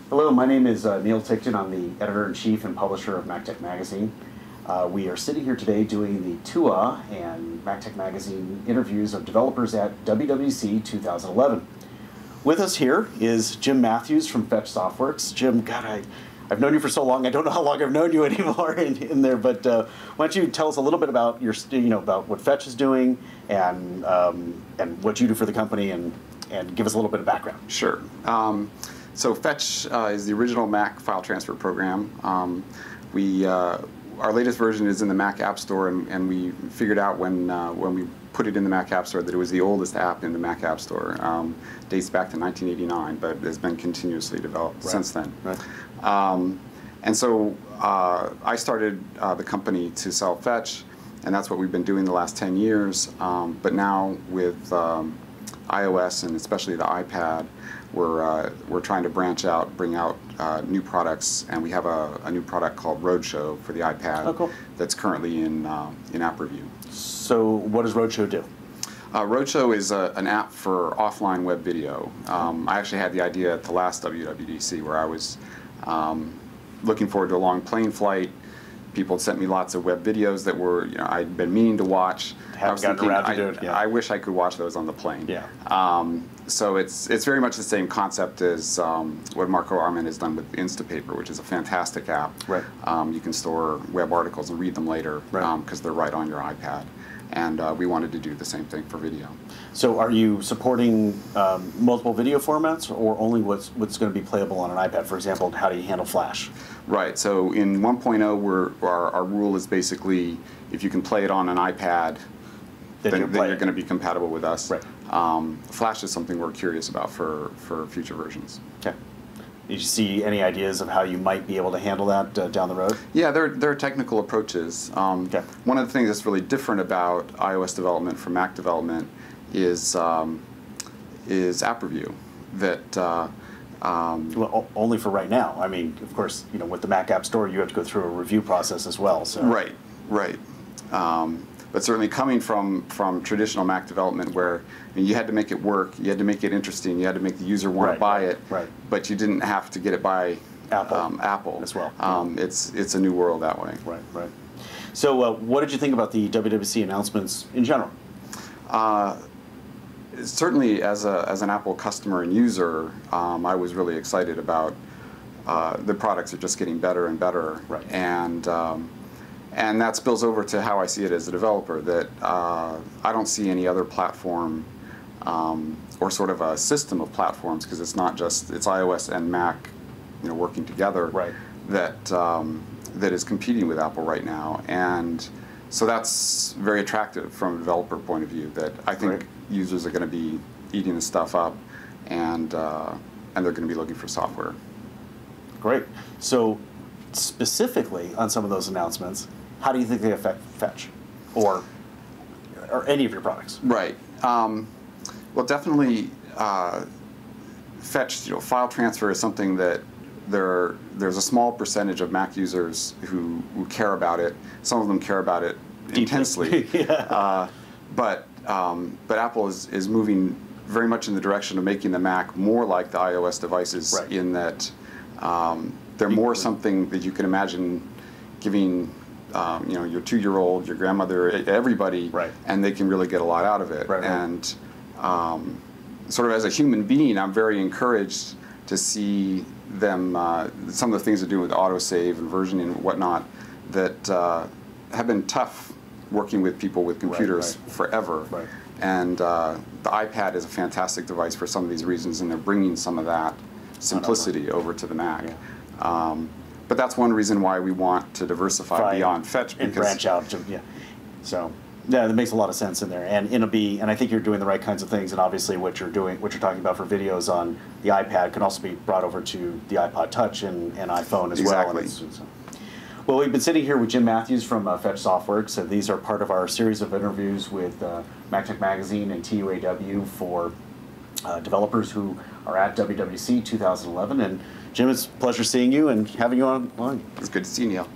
Hello, my name is Neil Ticktin. I'm the editor-in-chief and publisher of MacTech Magazine. We are sitting here today doing the TUA and MacTech Magazine interviews of developers at WWDC 2011. With us here is Jim Matthews from Fetch Softworks. Jim, God, I've known you for so long. I don't know how long I've known you anymore in there, but why don't you tell us a little bit about your, about what Fetch is doing and what you do for the company, and give us a little bit of background. Sure. So Fetch is the original Mac file transfer program. Our latest version is in the Mac App Store, and we figured out when we put it in the Mac App Store that it was the oldest app in the Mac App Store. Dates back to 1989, but has been continuously developed since then. Right. And so I started the company to sell Fetch, and that's what we've been doing the last 10 years. But now with iOS and especially the iPad, we're trying to branch out, bring out new products, and we have a new product called Roadshow for the iPad. Oh, cool. That's currently in app review. So what does Roadshow do? Roadshow is an app for offline web video. I actually had the idea at the last WWDC where I was looking forward to a long plane flight. People sent me lots of web videos that were, I'd been meaning to watch. Haven't gotten around to do it yet. I wish I could watch those on the plane. Yeah. So it's very much the same concept as what Marco Arment has done with Instapaper, which is a fantastic app. Right. You can store web articles and read them later because they're right on your iPad. And we wanted to do the same thing for video. So are you supporting multiple video formats, or only what's going to be playable on an iPad? For example, how do you handle Flash? Right. So in 1.0, our rule is basically if you can play it on an iPad, then you're going to be compatible with us. Right. Flash is something we're curious about for future versions. Okay. Did you see any ideas of how you might be able to handle that down the road? Yeah, there are technical approaches. Okay. One of the things that's really different about iOS development from Mac development is app review. That well, only for right now. I mean, of course, with the Mac App Store, you have to go through a review process as well. So. Right. Right. But certainly coming from traditional Mac development where you had to make it work, you had to make it interesting, you had to make the user want to buy it, but you didn't have to get it by Apple as well. It's a new world that way. Right, right. So what did you think about the WWDC announcements in general? Certainly as an Apple customer and user, I was really excited about the products are just getting better and better. Right. And that spills over to how I see it as a developer, that I don't see any other platform or sort of a system of platforms, because it's not just, it's iOS and Mac working together, that is competing with Apple right now. And so that's very attractive from a developer point of view, that I think users are going to be eating the stuff up, and they're going to be looking for software. Great. So specifically on some of those announcements, how do you think they affect Fetch or any of your products? Right. Well, definitely Fetch, file transfer is something that there's a small percentage of Mac users who care about it. Some of them care about it intensely. But Apple is moving very much in the direction of making the Mac more like the iOS devices, in that they're more something that you can imagine giving your 2-year-old, your grandmother, everybody, and they can really get a lot out of it. And sort of as a human being, I'm very encouraged to see them, some of the things they're doing with autosave and versioning and whatnot, that have been tough working with people with computers forever. And the iPad is a fantastic device for some of these reasons, and they're bringing some of that simplicity over to the Mac. But that's one reason why we want to diversify beyond Fetch, and branch out. So yeah, that makes a lot of sense in there, and and I think you're doing the right kinds of things. And obviously, what you're talking about for videos on the iPad can also be brought over to the iPod Touch and iPhone as well. Well, we've been sitting here with Jim Matthews from Fetch Softworks, and these are part of our series of interviews with MacTech Magazine and TUAW for developers who are at WWDC 2011. And Jim, it's a pleasure seeing you and having you online. It's good to see you, Neil.